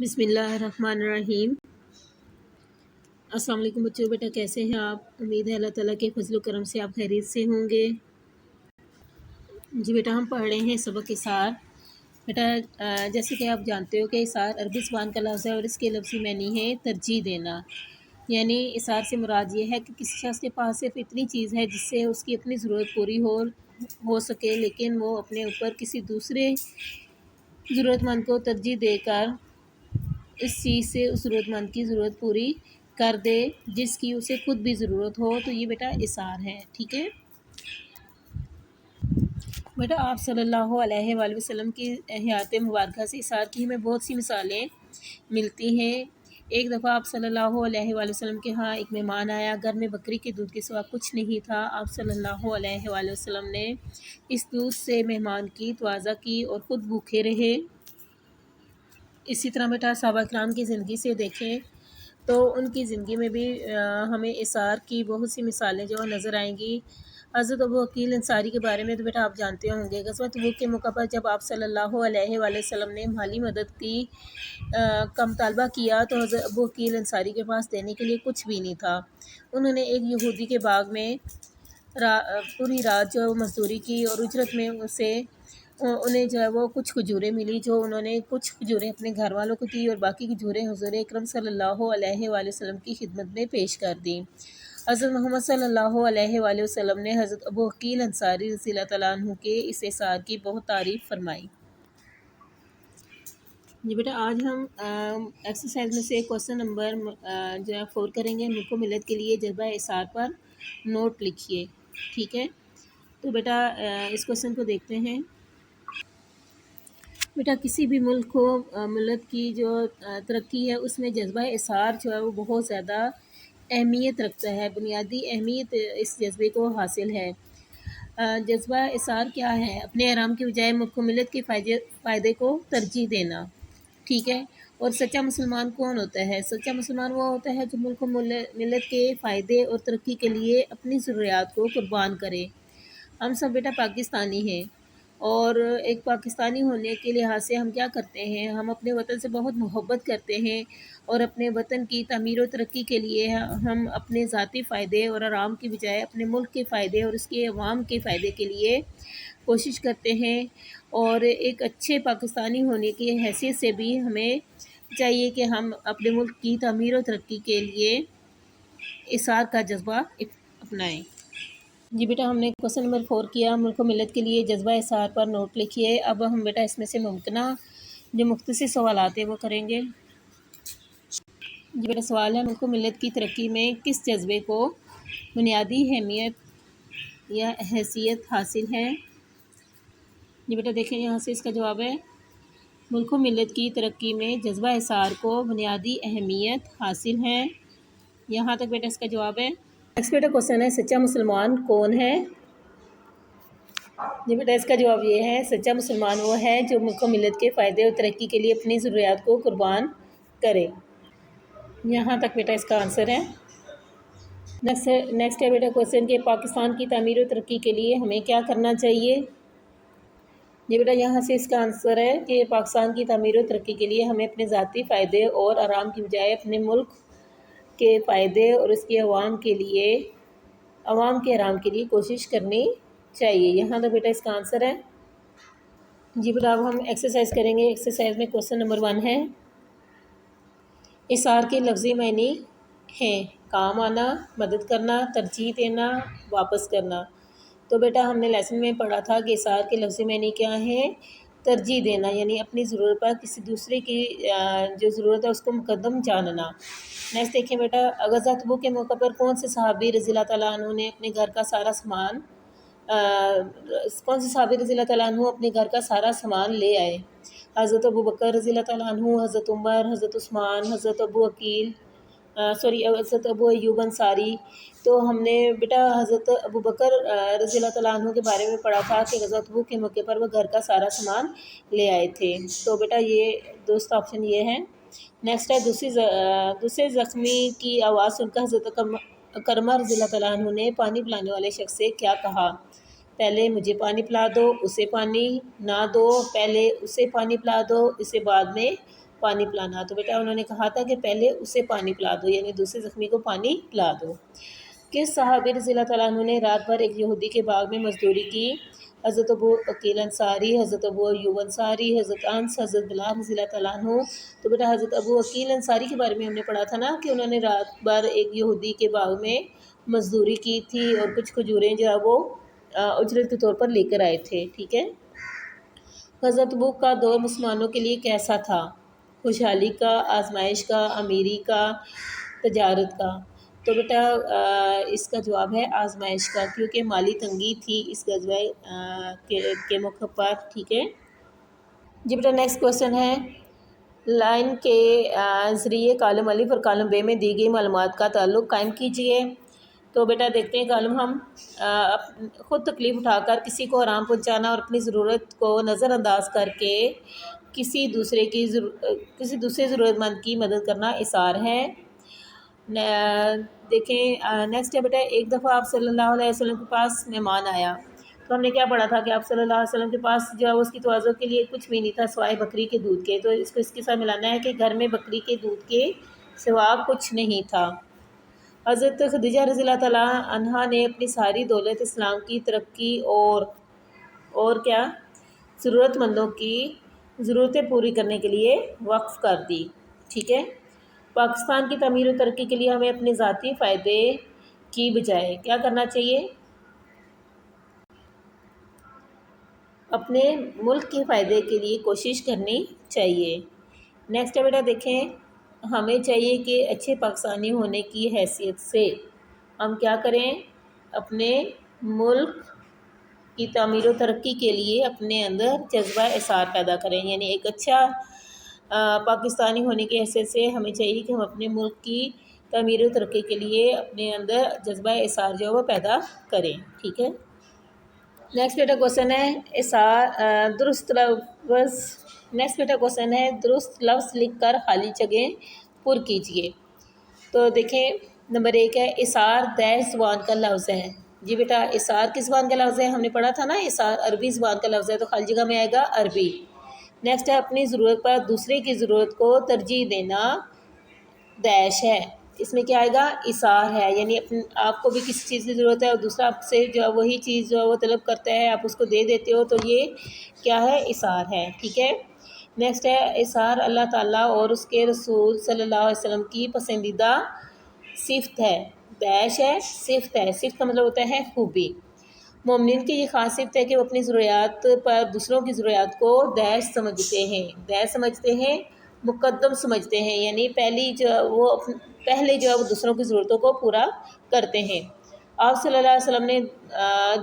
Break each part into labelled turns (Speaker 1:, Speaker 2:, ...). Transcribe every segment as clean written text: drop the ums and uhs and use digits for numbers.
Speaker 1: بسم اللہ الرحمن الرحیم۔ السلام علیکم بچوں، بیٹا کیسے ہیں آپ؟ امید ہے اللہ تعالیٰ کے فضل و کرم سے آپ خیریت سے ہوں گے۔ جی بیٹا، ہم پڑھ رہے ہیں سبق اثار۔ بیٹا جیسے کہ آپ جانتے ہو کہ اثار عربی زبان کا لفظ ہے اور اس کے لفظی معنی ہے ترجیح دینا۔ یعنی اثار سے مراد یہ ہے کہ کسی شخص کے پاس صرف اتنی چیز ہے جس سے اس کی اپنی ضرورت پوری ہو سکے، لیکن وہ اپنے اوپر کسی دوسرے ضرورت مند کو ترجیح دے کر اس چیز سے اس ضرورت مند کی ضرورت پوری کر دے جس کی اسے خود بھی ضرورت ہو، تو یہ بیٹا اثار ہے۔ ٹھیک ہے بیٹا، آپ صلی اللہ علیہ وآلہ وسلم کی حیات مبارکہ سے اثار کی ہمیں بہت سی مثالیں ملتی ہیں۔ ایک دفعہ آپ صلی اللہ علیہ وآلہ وسلم کے ہاں ایک مہمان آیا، گھر میں بکری کے دودھ کے سوا کچھ نہیں تھا۔ آپ صلی اللہ علیہ وآلہ وسلم نے اس دودھ سے مہمان کی تواضع کی اور خود بھوکے رہے۔ اسی طرح بیٹا صحابہ کرام کی زندگی سے دیکھیں تو ان کی زندگی میں بھی ہمیں اثار کی بہت سی مثالیں جو نظر آئیں گی۔ حضرت ابو عقیل انصاری کے بارے میں تو بیٹا آپ جانتے ہوں گے۔ غزوہ تبوک کے موقع پر جب آپ صلی اللہ علیہ وآلہ وسلم نے مالی مدد کی کا مطالبہ کیا تو حضرت ابو عقیل انصاری کے پاس دینے کے لیے کچھ بھی نہیں تھا۔ انہوں نے ایک یہودی کے باغ میں پوری رات جو مزدوری کی اور اجرت میں انہیں جو ہے وہ کچھ کھجوریں ملی، جو انہوں نے کچھ کھجوریں اپنے گھر والوں کو دی اور باقی کھجوریں حضور اکرم صلی اللہ علیہ وآلہ وسلم کی خدمت میں پیش کر دیں۔ حضرت محمد صلی اللہ علیہ وآلہ وسلم نے حضرت ابو عقیل انصاری رضی اللہ تعالیٰ عنہ کے اس اثار کی بہت تعریف فرمائی۔ جی بیٹا، آج ہم ایکسرسائز میں سے کوسچن نمبر جو ہے 4 کریں گے۔ ملک و ملت کے لیے جذبہ اثار پر نوٹ لکھیے۔ ٹھیک ہے، تو بیٹا اس کوسچن کو دیکھتے ہیں۔ بیٹا کسی بھی ملک کو ملت کی جو ترقی ہے اس میں جذبہ اثار جو ہے وہ بہت زیادہ اہمیت رکھتا ہے، بنیادی اہمیت اس جذبے کو حاصل ہے۔ جذبہ اثار کیا ہے؟ اپنے آرام کے بجائے ملک و ملت کے فائدے کو ترجیح دینا۔ ٹھیک ہے، اور سچا مسلمان کون ہوتا ہے؟ سچا مسلمان وہ ہوتا ہے جو ملک و ملت کے فائدے اور ترقی کے لیے اپنی ضروریات کو قربان کرے۔ ہم سب بیٹا پاکستانی ہیں، اور ایک پاکستانی ہونے کے لحاظ سے ہم کیا کرتے ہیں؟ ہم اپنے وطن سے بہت محبت کرتے ہیں، اور اپنے وطن کی تعمیر و ترقی کے لیے ہم اپنے ذاتی فائدے اور آرام کی بجائے اپنے ملک کے فائدے اور اس کے عوام کے فائدے کے لیے کوشش کرتے ہیں۔ اور ایک اچھے پاکستانی ہونے کی حیثیت سے بھی ہمیں چاہیے کہ ہم اپنے ملک کی تعمیر و ترقی کے لیے اثار کا جذبہ اپنائیں۔ جی بیٹا، ہم نے کوسچن نمبر 4 کیا، ملک و ملت کے لیے جذبہ اثار پر نوٹ لکھیے۔ اب ہم بیٹا اس میں سے ممکنہ جو مختصر سوالات ہیں وہ کریں گے۔ جی بیٹا سوال ہے، ملک و ملت کی ترقی میں کس جذبے کو بنیادی اہمیت یا حیثیت حاصل ہے؟ جی بیٹا دیکھیں یہاں سے اس کا جواب ہے، ملک و ملت کی ترقی میں جذبہ اثار کو بنیادی اہمیت حاصل ہے۔ یہاں تک بیٹا اس کا جواب ہے۔ نیکسٹ بیٹا کوسچن ہے، سچا مسلمان کون ہے؟ جی بیٹا اس کا جواب یہ ہے، سچا مسلمان وہ ہے جو ملک و ملت کے فائدے اور ترقی کے لیے اپنی ضروریات کو قربان کرے۔ یہاں تک بیٹا اس کا آنسر ہے۔ نیکسٹ ہے بیٹا کوسچن کہ پاکستان کی تعمیر و ترقی کے لیے ہمیں کیا کرنا چاہیے؟ یہ بیٹا یہاں سے اس کا آنسر ہے کہ پاکستان کی تعمیر و ترقی کے لیے ہمیں اپنے ذاتی فائدے اور آرام کی بجائے اپنے ملک کے فائدے اور اس کے عوام کے آرام کے لیے کوشش کرنی چاہیے۔ یہاں تک بیٹا اس کا آنسر ہے۔ جی بیٹا اب ہم ایکسرسائز کریں گے۔ ایکسرسائز میں کوسچن نمبر 1 ہے، اثار کے لفظی معنی ہیں کام آنا، مدد کرنا، ترجیح دینا، واپس کرنا۔ تو بیٹا ہم نے لیسن میں پڑھا تھا کہ اثار کے لفظی معنی کیا ہیں؟ ترجیح دینا، یعنی اپنی ضرورت پر کسی دوسرے کی جو ضرورت ہے اس کو مقدم جاننا۔ نیکسٹ دیکھیں بیٹا، غزوہ تبوک کے موقع پر کون سے صحابی رضی اللہ تعالیٰ عنہ نے اپنے گھر کا سارا سامان لے آئے؟ حضرت ابو بکر رضی اللہ تعالیٰ عنہ، حضرت عمر، حضرت عثمان، حضرت ابو ایوب انصاری۔ تو ہم نے بیٹا حضرت ابو بکر رضی اللہ تعالیٰ عنہ کے بارے میں پڑھا تھا کہ غزوہ تبوک کے موقع پر وہ گھر کا سارا سامان لے آئے تھے۔ تو بیٹا یہ دوست آپشن یہ ہے۔ نیکسٹ ہے، دوسرے زخمی کی آواز سن کر حضرت کرمہ رضی اللہ تعالیٰ عنہ نے پانی پلانے والے شخص سے کیا کہا؟ پہلے مجھے پانی پلا دو، اسے پانی نہ دو، پہلے اسے پانی پلا دو، اسے بعد میں پانی پلانا، تو بیٹا انہوں نے کہا تھا کہ پہلے اسے پانی پلا دو، یعنی دوسرے زخمی کو پانی پلا دو۔ کس صحابی رضی اللہ تعالیٰ عنہ نے رات بھر ایک یہودی کے باغ میں مزدوری کی؟ حضرت ابو عقیل انصاری، حضرت ابو ایوب انصاری، حضرت انس، حضرت بلال رضی اللہ تعالیٰ عنہ۔ تو بیٹا حضرت ابو عقیل انصاری کے بارے میں ہم نے پڑھا تھا نا کہ انہوں نے رات بھر ایک یہودی کے باغ میں مزدوری کی تھی اور کچھ کھجوریں جو ہے وہ اجرت کے طور پر لے کر آئے تھے، ٹھیک ہے۔ غزوہ تبوک کا دور مسلمانوں کے لیے کیسا تھا؟ خوشحالی کا، آزمائش کا، امیری کا، تجارت کا؟ تو بیٹا اس کا جواب ہے آزمائش کا، کیونکہ مالی تنگی تھی اس غزوہ کے موقع پر، ٹھیک ہے جی۔ بیٹا نیکسٹ کویسچن ہے، لائن کے ذریعے کالم الف اور کالم ب میں دی گئی معلومات کا تعلق قائم کیجیے۔ تو بیٹا دیکھتے ہیں کالم ہم خود تکلیف اٹھا کر کسی کو آرام پہنچانا اور اپنی ضرورت کو نظر انداز کر کے کسی دوسرے ضرورت مند کی مدد کرنا اثار ہے۔ دیکھیں نیکسٹ ہے بیٹا، ایک دفعہ آپ صلی اللہ علیہ وسلم کے پاس مہمان آیا، تو ہم نے کیا پڑھا تھا کہ آپ صلی اللہ علیہ وسلم کے پاس جو ہے اس کی تواضع کے لیے کچھ بھی نہیں تھا سوائے بکری کے دودھ کے، تو اس کو اس کے ساتھ ملانا ہے کہ گھر میں بکری کے دودھ کے سوا کچھ نہیں تھا۔ حضرت خدیجہ رضی اللہ تعالیٰ عنہا نے اپنی ساری دولت اسلام کی ترقی اور کیا ضرورت مندوں کی ضرورتیں پوری کرنے کے لیے وقف کر دی، ٹھیک ہے۔ پاکستان کی تعمیر و ترقی کے لیے ہمیں اپنے ذاتی فائدے کی بجائے کیا کرنا چاہیے؟ اپنے ملک کے فائدے کے لیے کوشش کرنی چاہیے۔ نیکسٹ ہے بیٹا دیکھیں، ہمیں چاہیے کہ اچھے پاکستانی ہونے کی حیثیت سے ہم کیا کریں؟ اپنے ملک کی تعمیر و ترقی کے لیے اپنے اندر جذبہ اثار پیدا کریں، یعنی ایک اچھا پاکستانی ہونے کی حیثیت سے ہمیں چاہیے کہ ہم اپنے ملک کی تعمیر و ترقی کے لیے اپنے اندر جذبہ اثار جو ہے وہ پیدا کریں، ٹھیک ہے۔ نیکسٹ بیٹا کویسچن ہے درست لفظ لکھ کر خالی جگہیں پر کیجیے۔ تو دیکھیں نمبر 1 ہے اثار دیش زبان کا لفظ ہے۔ جی بیٹا اثار کس زبان کا لفظ ہے؟ ہم نے پڑھا تھا نا اثار عربی زبان کا لفظ ہے، تو خالی جگہ میں آئے گا عربی۔ نیکسٹ ہے اپنی ضرورت پر دوسرے کی ضرورت کو ترجیح دینا دیش ہے، اس میں کیا آئے گا؟ اثار ہے، یعنی آپ کو بھی کسی چیز کی ضرورت ہے اور دوسرا آپ سے جو ہے وہی چیز جو ہے وہ طلب کرتا ہے، آپ اس کو دے دیتے ہو، تو یہ کیا ہے؟ اثار ہے، ٹھیک ہے۔ نیکسٹ ہے اثار اللہ تعالیٰ اور اس کے رسول صلی اللہ علیہ وسلم کی پسندیدہ صفت ہے، دیش ہے صفت ہے، صفت کا مطلب ہوتا ہے خوبی۔ مومنین کی یہ خاص صفت ہے کہ وہ اپنی ضروریات پر دوسروں کی ضروریات کو دیش سمجھتے ہیں، مقدم سمجھتے ہیں، یعنی پہلے جو ہے وہ دوسروں کی ضرورتوں کو پورا کرتے ہیں۔ آپ صلی اللہ علیہ وسلم نے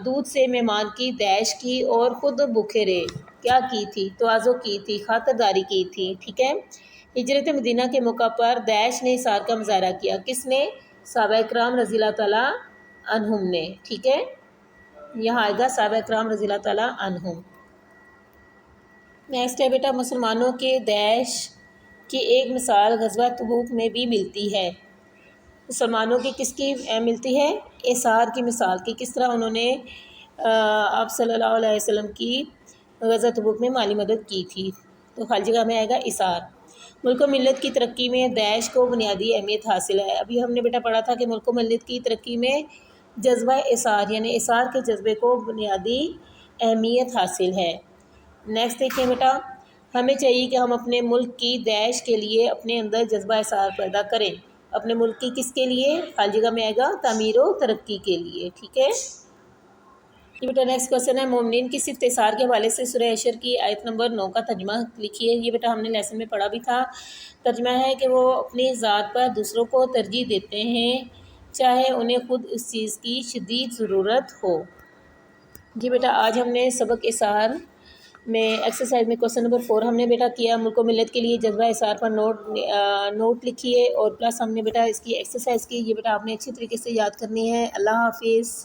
Speaker 1: دودھ سے مہمان کی دیش کی اور خود بھوکے رہے، کیا کی تھی؟ تواضع کی تھی، خاطرداری کی تھی، ٹھیک ہے۔ ہجرت مدینہ کے موقع پر دیش نے اثار کا مظاہرہ کیا، کس نے؟ صحابہ کرام رضی اللہ تعالیٰ عنہم نے، ٹھیک ہے، یہاں آئے گا صحابہ کرام رضی اللہ تعالیٰ عنہم۔ نیکسٹ ہے بیٹا مسلمانوں کے دیش کی ایک مثال غزوہ تبوک میں بھی ملتی ہے۔ مسلمانوں کی کس کی ملتی ہے؟ اثار کی مثال کی، کس طرح انہوں نے آپ صلی اللہ علیہ وسلم کی غزوہ تبوک میں مالی مدد کی تھی، تو خالی جگہ میں آئے گا اثار۔ ملک و ملت کی ترقی میں دیش کو بنیادی اہمیت حاصل ہے، ابھی ہم نے بیٹا پڑھا تھا کہ ملک و ملت کی ترقی میں جذبہ اثار یعنی اثار کے جذبے کو بنیادی اہمیت حاصل ہے۔ نیکسٹ دیکھیں بیٹا، ہمیں چاہیے کہ ہم اپنے ملک کی دیش کے لیے اپنے اندر جذبہ اثار پیدا کریں، اپنے ملک کی کس کے لیے؟ خالی جگہ میں آئے گا تعمیر و ترقی کے لیے، ٹھیک ہے۔ یہ بیٹا نیکسٹ کویسچن ہے مومنین کی صفت اثار کے حوالے سے سورہ حشر کی آیت نمبر 9 کا ترجمہ لکھیے۔ یہ بیٹا ہم نے لیسن میں پڑھا بھی تھا، ترجمہ ہے کہ وہ اپنی ذات پر دوسروں کو ترجیح دیتے ہیں چاہے انہیں خود اس چیز کی شدید ضرورت ہو۔ جی بیٹا آج ہم نے سبق اثار میں ایکسرسائز میں کویسچن نمبر 4 ہم نے بیٹا کیا، ملک و ملت کے لیے جذبہ اثار پر نوٹ لکھیے اور پلس ہم نے بیٹا اس کی ایکسرسائز کی، یہ بیٹا آپ نے اچھی طریقے سے یاد کرنی ہے۔ اللہ حافظ۔